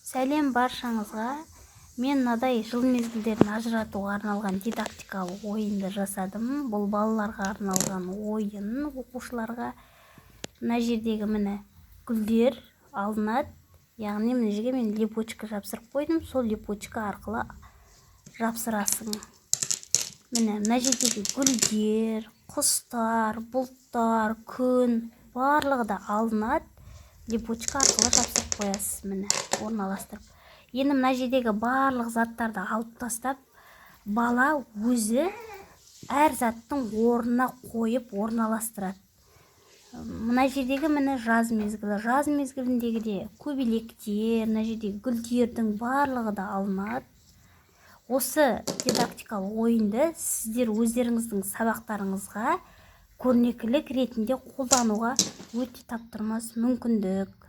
Сәлем баршаңызға. Мен мынадай жыл мезгілдерін ажыратуға арналған дидактикалық ойынды жасадым. Бұл балаларға арналған ойын, оқушыларға. Мына жердегі міне гүлдер алынады. Яғни мына жерге мен липучка жапсырып қойдым. Сол липучка арқылы жапсырасың. Мына жердегі гүлдер, құстар, бұлттар, күн барлығы да алынады. Липучка арқылы жапсырып қоясыз, міне орналастырып. Енді мына жердегі барлық заттарды алып тастап, бала өзі әр заттың орнына қойып орналастырады. Мына жердегі міне жаз мезгілі. Жаз мезгіліндегі де көбелектер, мына жердегі гүлдердің барлығы да алынады. Осы дидактикалық ойынды сіздер өздеріңіздің сабақтарыңызға көрнекілік ретінде қолдануға өте таптырмас мүмкіндік.